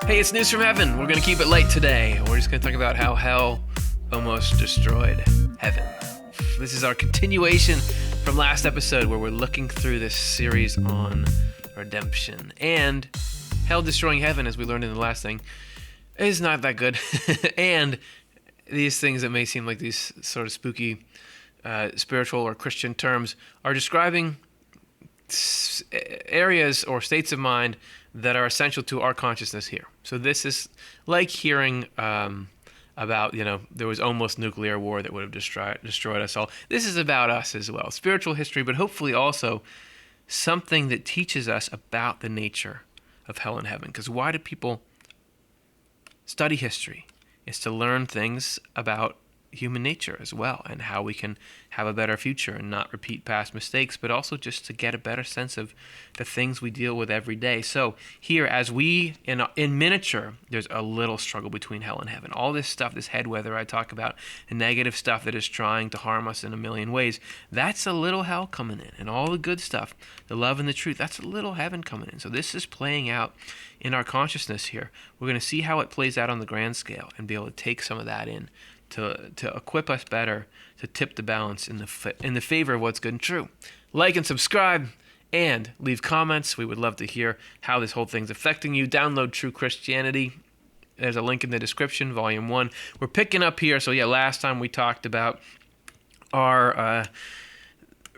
Hey, it's News from Heaven. We're going to keep it light today. We're just going to talk about how hell almost destroyed heaven. This is our continuation from last episode where we're looking through this series on redemption. And hell destroying heaven, as we learned in the last thing, is not that good. And these things that may seem like these sort of spooky spiritual or Christian terms are describing areas or states of mind that are essential to our consciousness here. So this is like hearing about, there was almost nuclear war that would have destroyed us all. This is about us as well. Spiritual history, but hopefully also something that teaches us about the nature of hell and heaven. Because why do people study history? It's to learn things about human nature as well, and how we can have a better future and not repeat past mistakes, but also just to get a better sense of the things we deal with every day. So here, as we, in miniature, there's a little struggle between hell and heaven. All this stuff, this head weather I talk about, the negative stuff that is trying to harm us in a million ways, that's a little hell coming in. And all the good stuff, the love and the truth, that's a little heaven coming in. So this is playing out in our consciousness here. We're going to see how it plays out on the grand scale and be able to take some of that in to equip us better to tip the balance in the favor of what's good and true. Like and subscribe and leave comments. We would love to hear how this whole thing's affecting you. Download True Christianity. There's a link in the description, Volume 1. We're picking up here. So last time we talked about our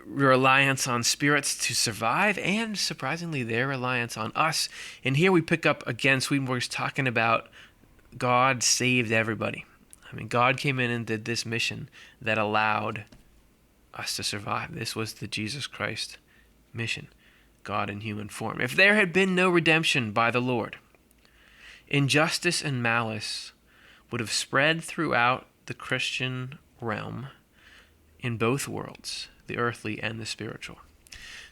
reliance on spirits to survive, and surprisingly their reliance on us. And here we pick up again, Swedenborg's talking about God saved everybody. God came in and did this mission that allowed us to survive. This was the Jesus Christ mission, God in human form. If there had been no redemption by the Lord, injustice and malice would have spread throughout the Christian realm in both worlds, the earthly and the spiritual.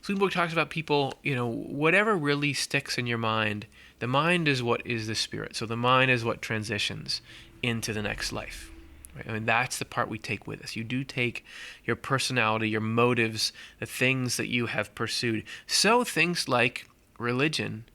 Swedenborg talks about people, whatever really sticks in your mind, the mind is what is the spirit. So the mind is what transitions into the next life. Right? That's the part we take with us. You do take your personality, your motives, the things that you have pursued. So things like religion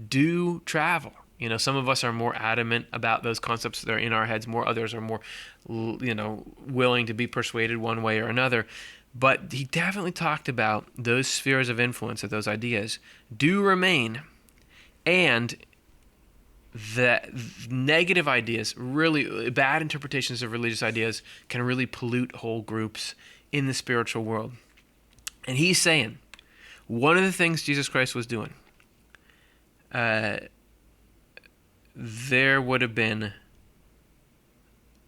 do travel. Some of us are more adamant about those concepts that are in our heads. More others are more, willing to be persuaded one way or another. But he definitely talked about those spheres of influence, that those ideas do remain, and that negative ideas, really bad interpretations of religious ideas, can really pollute whole groups in the spiritual world. And he's saying one of the things Jesus Christ was doing, there would have been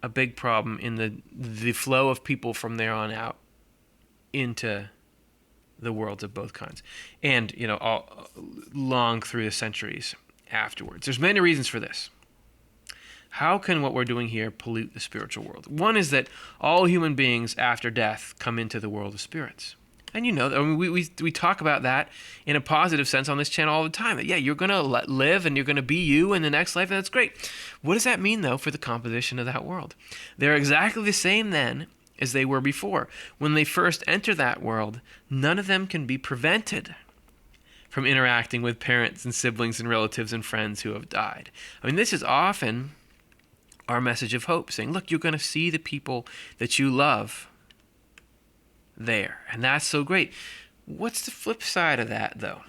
a big problem in the flow of people from there on out into the worlds of both kinds, and all long through the centuries afterwards. There's many reasons for this. How can what we're doing here pollute the spiritual world? One is that all human beings after death come into the world of spirits. And we talk about that in a positive sense on this channel all the time. That, you're going to live and you're going to be you in the next life, and that's great. What does that mean, though, for the composition of that world? They're exactly the same then as they were before. When they first enter that world, none of them can be prevented from interacting with parents and siblings and relatives and friends who have died. This is often our message of hope, saying, look, you're going to see the people that you love there, and that's so great. What's the flip side of that, though?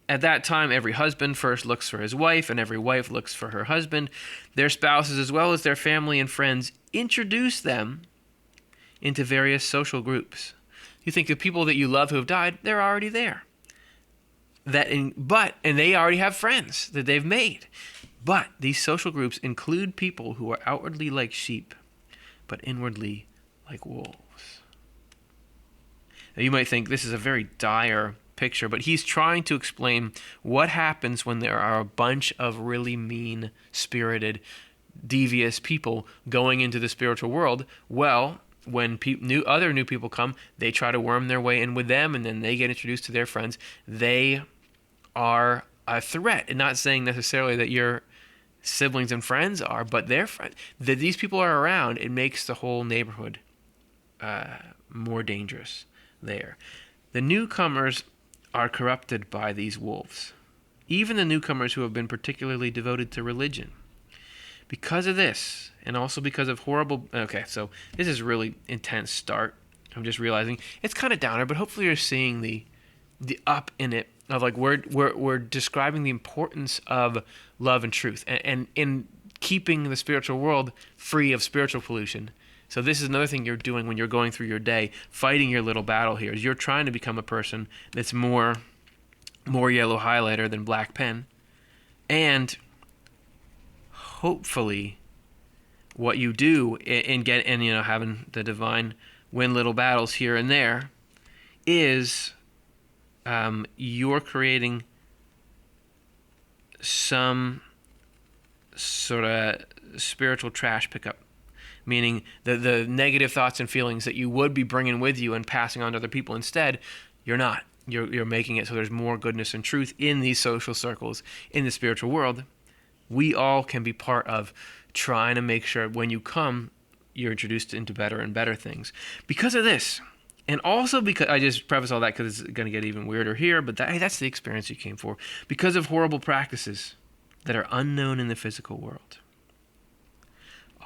At that time, every husband first looks for his wife, and every wife looks for her husband. Their spouses, as well as their family and friends, introduce them into various social groups. You think the people that you love who have died, they're already there. And they already have friends that they've made. But these social groups include people who are outwardly like sheep, but inwardly like wolves. Now you might think this is a very dire picture, but he's trying to explain what happens when there are a bunch of really mean-spirited, devious people going into the spiritual world. Well, when other new people come, they try to worm their way in with them, and then they get introduced to their friends. They are a threat. And not saying necessarily that your siblings and friends are, but their friends. That these people are around, it makes the whole neighborhood more dangerous there. The newcomers are corrupted by these wolves. even the newcomers who have been particularly devoted to religion. Because of this, and also because of horrible... Okay, so this is a really intense start. I'm just realizing it's kind of downer, but hopefully you're seeing the up in it of like we're describing the importance of love and truth and in keeping the spiritual world free of spiritual pollution. So this is another thing you're doing when you're going through your day, fighting your little battle here, is you're trying to become a person that's more yellow highlighter than black pen. And hopefully what you do in having the divine win little battles here and there is you're creating some sort of spiritual trash pickup, meaning the negative thoughts and feelings that you would be bringing with you and passing on to other people instead, you're not. You're making it so there's more goodness and truth in these social circles, in the spiritual world. We all can be part of trying to make sure when you come, you're introduced into better and better things. Because of this, and also because, I just preface all that because it's going to get even weirder here, but that's the experience you came for. Because of horrible practices that are unknown in the physical world.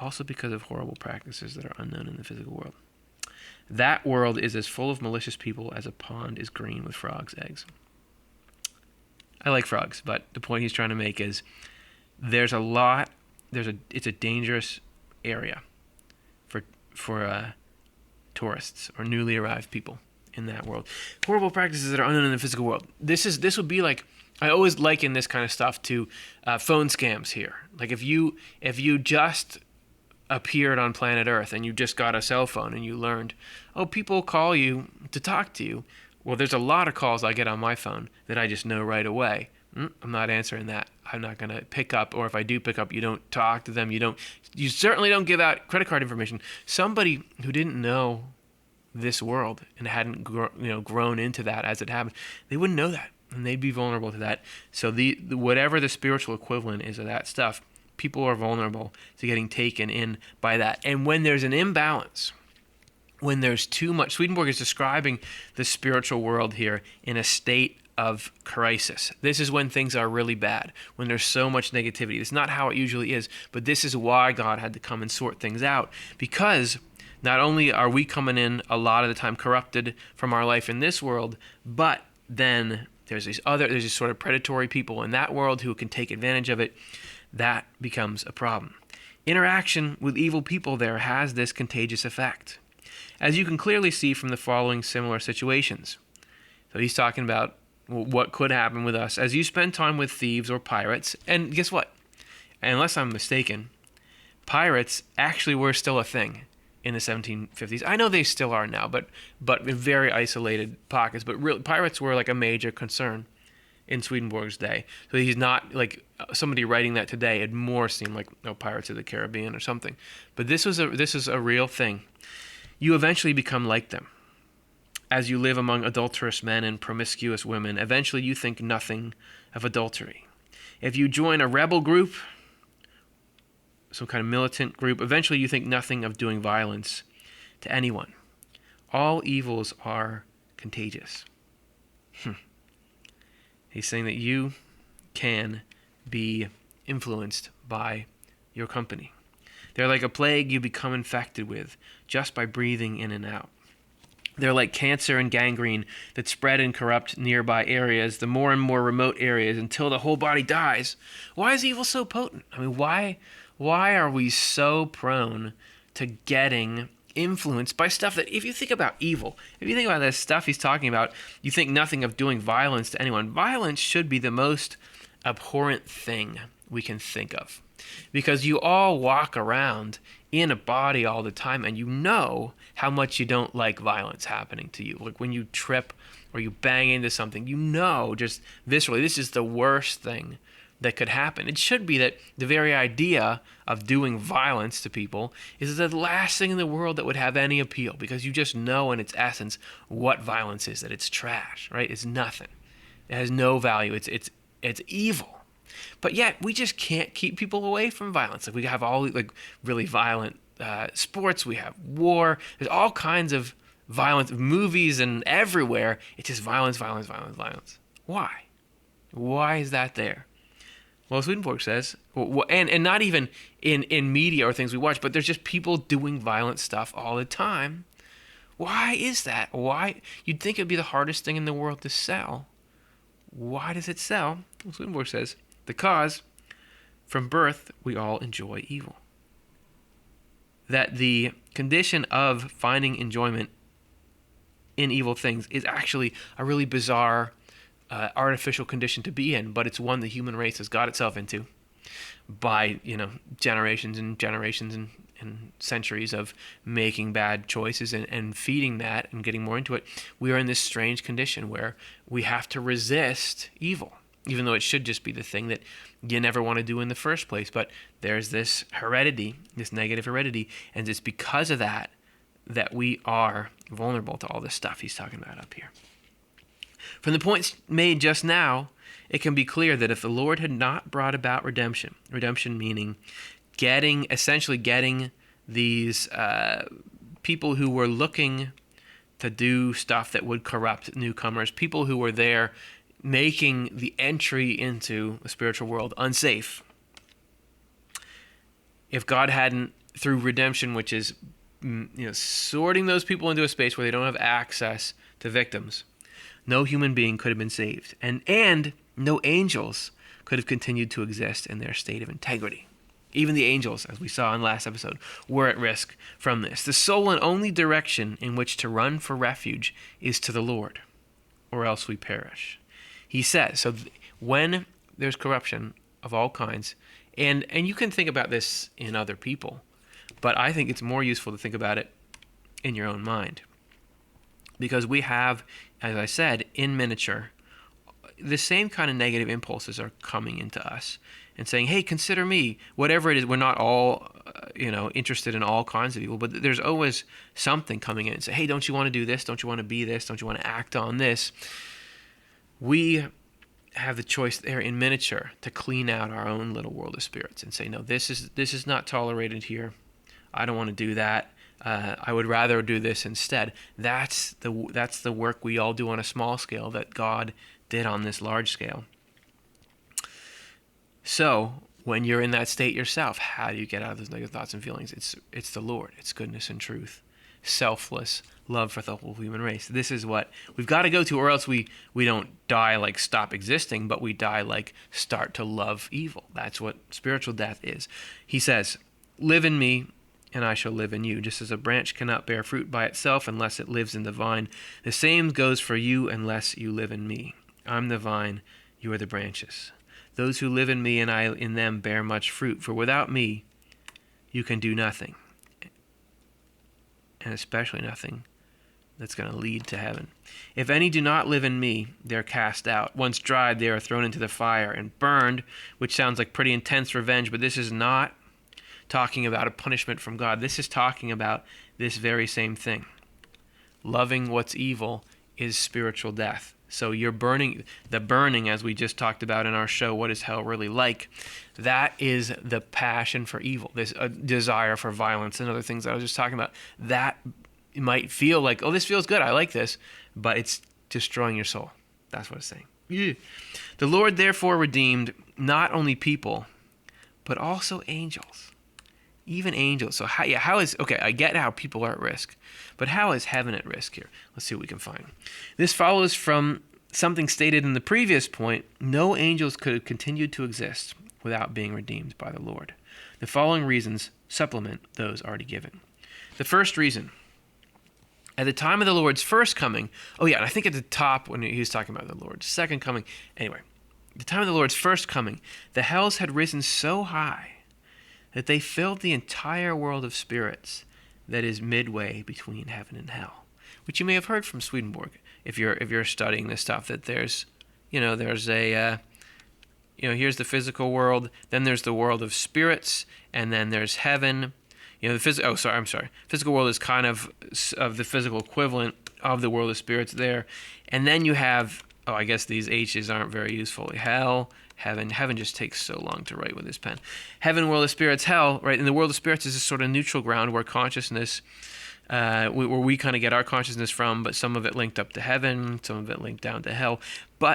Also because of horrible practices that are unknown in the physical world. That world is as full of malicious people as a pond is green with frogs' eggs. I like frogs, but the point he's trying to make is it's a dangerous area for tourists or newly arrived people in that world. Horrible practices that are unknown in the physical world. This would be like, I always liken this kind of stuff to phone scams here. Like if you just appeared on planet Earth and you just got a cell phone and you learned, people call you to talk to you. Well, there's a lot of calls I get on my phone that I just know right away. I'm not answering that. I'm not going to pick up, or if I do pick up, you don't talk to them. You certainly don't give out credit card information. Somebody who didn't know this world and hadn't grown into that as it happened, they wouldn't know that, and they'd be vulnerable to that. So whatever the spiritual equivalent is of that stuff, people are vulnerable to getting taken in by that. And when there's an imbalance, when there's too much, Swedenborg is describing the spiritual world here in a state of crisis. This is when things are really bad, when there's so much negativity. It's not how it usually is, but this is why God had to come and sort things out, because not only are we coming in a lot of the time corrupted from our life in this world, but then there's these sort of predatory people in that world who can take advantage of it. That becomes a problem. Interaction with evil people there has this contagious effect, as you can clearly see from the following similar situations. So he's talking about what could happen with us as you spend time with thieves or pirates. And guess what? Unless I'm mistaken, pirates actually were still a thing in the 1750s. I know they still are now, but in very isolated pockets. But really, pirates were like a major concern in Swedenborg's day. So he's not like somebody writing that today. It more seemed like Pirates of the Caribbean or something. But this is a real thing. You eventually become like them. As you live among adulterous men and promiscuous women, eventually you think nothing of adultery. If you join a rebel group, some kind of militant group, eventually you think nothing of doing violence to anyone. All evils are contagious. He's saying that you can be influenced by your company. They're like a plague you become infected with just by breathing in and out. They're like cancer and gangrene that spread and corrupt nearby areas, the more and more remote areas, until the whole body dies. Why is evil so potent? I mean, why are we so prone to getting influenced by stuff that, if you think about evil, if you think about this stuff he's talking about, you think nothing of doing violence to anyone. Violence should be the most abhorrent thing we can think of, because you all walk around in a body all the time, and you know how much you don't like violence happening to you. Like when you trip or you bang into something, you know just viscerally, this is the worst thing that could happen. It should be that the very idea of doing violence to people is the last thing in the world that would have any appeal, because you just know in its essence what violence is, that it's trash, right? It's nothing. It has no value. It's evil. But yet we just can't keep people away from violence. Like we have all like really violent sports. We have war. There's all kinds of violence, movies and everywhere. It's just violence, violence, violence, violence. Why? Why is that there? Well, Swedenborg says, and not even in media or things we watch, but there's just people doing violent stuff all the time. Why is that? Why? You'd think it'd be the hardest thing in the world to sell. Why does it sell? Well, Swedenborg says, the cause, from birth, we all enjoy evil. That the condition of finding enjoyment in evil things is actually a really bizarre, artificial condition to be in, but it's one the human race has got itself into by, generations and generations and centuries of making bad choices and feeding that and getting more into it. We are in this strange condition where we have to resist evil, even though it should just be the thing that you never want to do in the first place. But there's this heredity, this negative heredity, and it's because of that we are vulnerable to all this stuff he's talking about up here. From the points made just now, it can be clear that if the Lord had not brought about redemption meaning essentially getting these people who were looking to do stuff that would corrupt newcomers, people who were there making the entry into the spiritual world unsafe. If God hadn't, through redemption, which is sorting those people into a space where they don't have access to victims, no human being could have been saved, and no angels could have continued to exist in their state of integrity. Even the angels, as we saw in last episode, were at risk from this. The sole and only direction in which to run for refuge is to the Lord, or else we perish. He says, so when there's corruption of all kinds, and you can think about this in other people, but I think it's more useful to think about it in your own mind. Because we have, as I said, in miniature, the same kind of negative impulses are coming into us and saying, hey, consider me, whatever it is. We're not all, interested in all kinds of evil, but there's always something coming in and say, hey, don't you want to do this? Don't you want to be this? Don't you want to act on this? We have the choice there in miniature to clean out our own little world of spirits and say, no, this is not tolerated here. I don't want to do that. I would rather do this instead. That's the work we all do on a small scale that God did on this large scale. So when you're in that state yourself, how do you get out of those negative thoughts and feelings? It's the Lord. It's goodness and truth. Selfless love for the whole human race. This is what we've got to go to, or else we don't die like stop existing, but we die like start to love evil. That's what spiritual death is. He says, live in me, and I shall live in you. Just as a branch cannot bear fruit by itself unless it lives in the vine, the same goes for you unless you live in me. I'm the vine, you are the branches. Those who live in me and I in them bear much fruit, for without me you can do nothing, and especially nothing that's going to lead to heaven. If any do not live in me, they're cast out. Once dried, they are thrown into the fire and burned, which sounds like pretty intense revenge, but this is not talking about a punishment from God. This is talking about this very same thing. Loving what's evil is spiritual death. So you're burning, as we just talked about in our show, What is Hell Really Like? That is the passion for evil, this desire for violence and other things that I was just talking about. That might feel like, oh, this feels good, I like this, but it's destroying your soul. That's what it's saying. Yeah. The Lord therefore redeemed not only people, but also angels. Even angels. So how is, okay, I get how people are at risk, but how is heaven at risk here? Let's see what we can find. This follows from something stated in the previous point. No angels could have continued to exist without being redeemed by the Lord. The following reasons supplement those already given. The first reason, at the time of the Lord's first coming, and I think at the top when he was talking about the Lord's second coming, anyway, at the time of the Lord's first coming, the hells had risen so high that they filled the entire world of spirits that is midway between heaven and hell, which you may have heard from Swedenborg if you're studying this stuff, that there's a here's the physical world, then there's the world of spirits, and then there's heaven. Physical world is kind of the physical equivalent of the world of spirits there, and then you have, I guess these H's aren't very useful. Hell, heaven just takes so long to write with this pen. Heaven, world of spirits, hell, right? And the world of spirits is this sort of neutral ground where consciousness where we kind of get our consciousness from, but some of it linked up to heaven, some of it linked down to hell.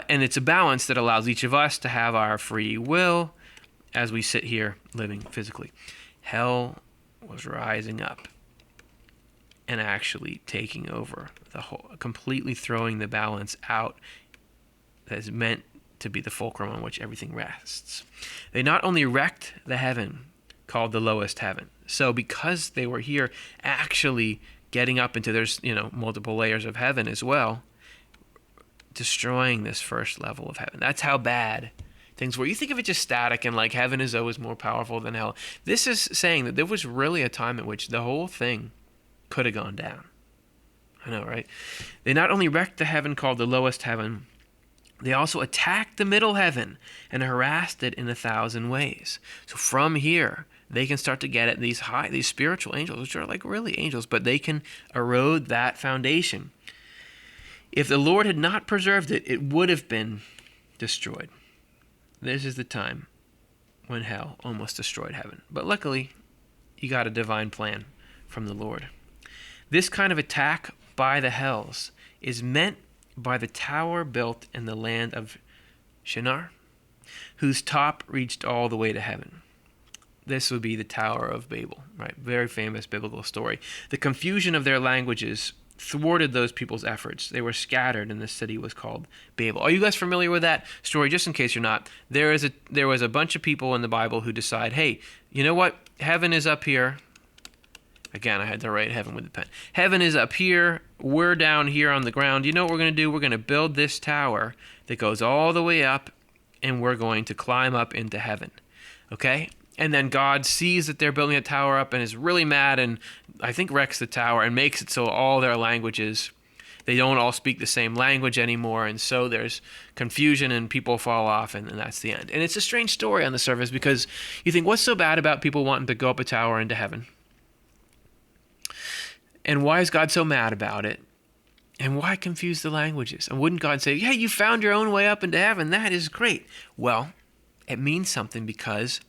And it's a balance that allows each of us to have our free will as we sit here living physically. Hell was rising up and actually taking over the whole, completely throwing the balance out that is meant to be the fulcrum on which everything rests. They not only wrecked the heaven called the lowest heaven. So because they were here actually getting up into there's, multiple layers of heaven as well, destroying this first level of heaven. That's how bad things were. You think of it just static and like heaven is always more powerful than hell. This is saying that there was really a time at which the whole thing could have gone down. I know, right? They not only wrecked the heaven called the lowest heaven, they also attacked the middle heaven and harassed it in 1,000 ways. So from here, they can start to get at these spiritual angels, which are like really angels, but they can erode that foundation. If the Lord had not preserved it, it would have been destroyed. This is the time when hell almost destroyed heaven. But luckily, you got a divine plan from the Lord. This kind of attack by the hells is meant by the tower built in the land of Shinar, whose top reached all the way to heaven. This would be the Tower of Babel, right? Very famous biblical story. The confusion of their languages thwarted those people's efforts. They were scattered, and the city was called Babel. Are you guys familiar with that story? Just in case you're not, there was a bunch of people in the Bible who decide, hey, you know what? Heaven is up here. Again, I had to write heaven with the pen. Heaven is up here. We're down here on the ground. You know what we're going to do? We're going to build this tower that goes all the way up, and we're going to climb up into heaven. Okay? And then God sees that they're building a tower up and is really mad and I think wrecks the tower and makes it so all their languages, they don't all speak the same language anymore. And so there's confusion and people fall off and that's the end. And it's a strange story on the surface because you think, what's so bad about people wanting to go up a tower into heaven? And why is God so mad about it? And why confuse the languages? And wouldn't God say, yeah, you found your own way up into heaven. That is great. Well, it means something because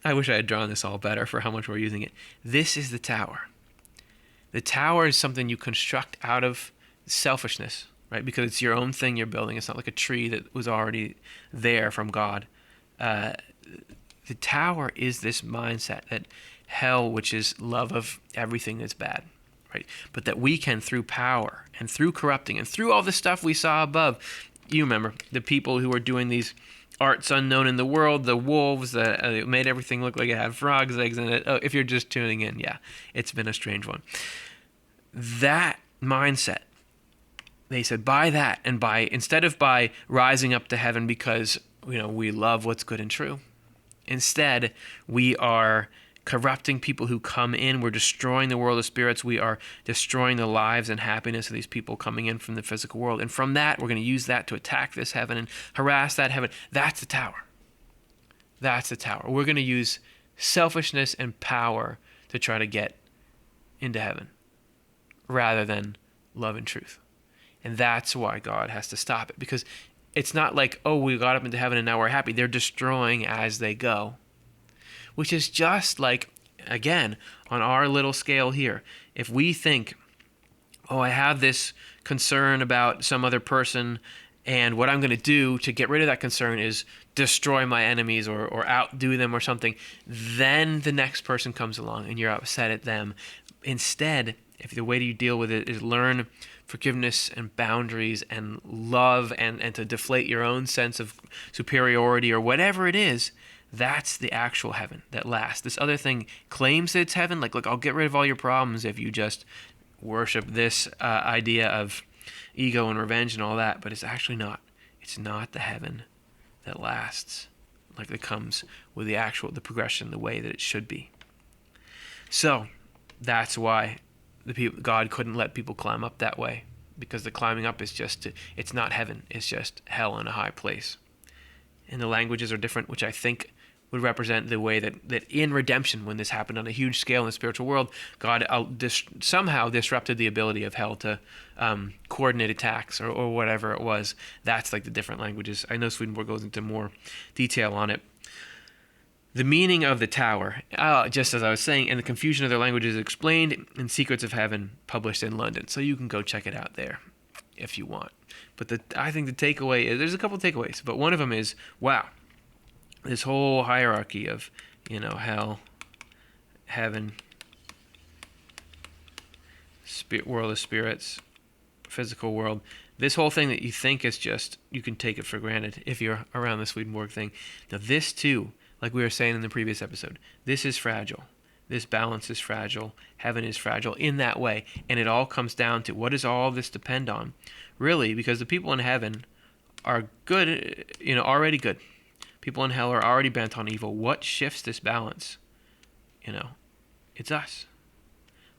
I wish I had drawn this all better for how much we're using it. This is the tower. The tower is something you construct out of selfishness, right? Because it's your own thing you're building. It's not like a tree that was already there from God. The tower is this mindset that hell, which is love of everything that's bad, right? But that we can, through power and through corrupting and through all the stuff we saw above. You remember the people who were doing these arts unknown in the world, the wolves that made everything look like it had frogs' eggs in it. Oh, if you're just tuning in, yeah, it's been a strange one. That mindset, they said, by that and instead of by rising up to heaven because we love what's good and true, instead we are corrupting people who come in. We're destroying the world of spirits. We are destroying the lives and happiness of these people coming in from the physical world. And from that, we're going to use that to attack this heaven and harass that heaven. That's the tower. That's the tower. We're going to use selfishness and power to try to get into heaven rather than love and truth. And that's why God has to stop it, because it's not like, oh, we got up into heaven and now we're happy. They're destroying as they go. Which is just like, again, on our little scale here. If we think, oh, I have this concern about some other person, and what I'm going to do to get rid of that concern is destroy my enemies or outdo them or something, then the next person comes along and you're upset at them. Instead, if the way you deal with it is learn forgiveness and boundaries and love and to deflate your own sense of superiority or whatever it is, that's the actual heaven that lasts. This other thing claims that it's heaven. Like, look, I'll get rid of all your problems if you just worship this idea of ego and revenge and all that. But it's actually not. It's not the heaven that lasts, like that comes with the progression, the way that it should be. So that's why God couldn't let people climb up that way, because the climbing up is it's not heaven. It's just hell in a high place. And the languages are different, which I think would represent the way that in redemption, when this happened on a huge scale in the spiritual world, God somehow disrupted the ability of hell to coordinate attacks or whatever it was. That's like the different languages. I know Swedenborg goes into more detail on it. The meaning of the tower, just as I was saying, and the confusion of their languages explained in Secrets of Heaven, published in London. So you can go check it out there if you want. But I think the takeaway is, there's a couple of takeaways, but one of them is, wow, this whole hierarchy of, hell, heaven, world of spirits, physical world, this whole thing that you think is just, you can take it for granted if you're around the Swedenborg thing. Now this too, like we were saying in the previous episode, this is fragile. This balance is fragile. Heaven is fragile in that way. And it all comes down to, what does all this depend on? Really, because the people in heaven are good, already good. People in hell are already bent on evil. What shifts this balance? It's us.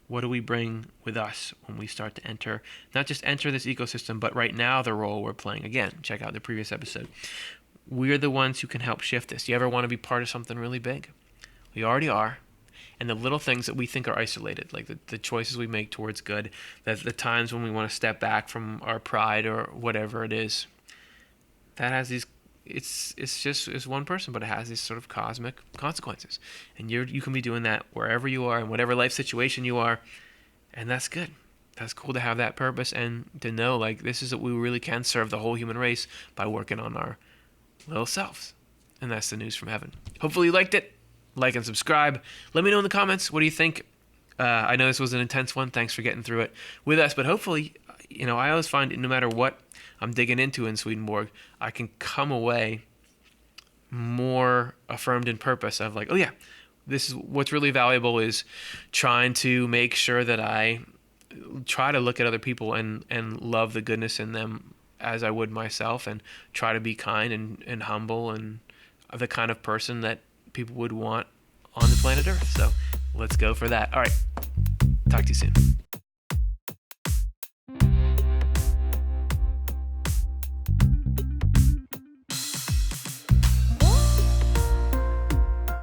What do we bring with us when we start to enter, not just enter this ecosystem, but right now the role we're playing? Again, check out the previous episode. We're the ones who can help shift this. You ever want to be part of something really big? We already are. And the little things that we think are isolated, like the choices we make towards good, the times when we want to step back from our pride or whatever it is, that has these, it's one person, but it has these sort of cosmic consequences. And you can be doing that wherever you are, in whatever life situation you are, and that's good. That's cool to have that purpose and to know, like, this is that we really can serve the whole human race by working on our little selves. And that's the news from heaven. Hopefully you liked it. Like and subscribe. Let me know in the comments, what do you think? I know this was an intense one. Thanks for getting through it with us. But hopefully, I always find no matter what I'm digging into in Swedenborg, I can come away more affirmed in purpose of, like, oh yeah, this is what's really valuable, is trying to make sure that I try to look at other people and love the goodness in them as I would myself, and try to be kind and humble and the kind of person that people would want on the planet Earth. So let's go for that. All right. Talk to you soon.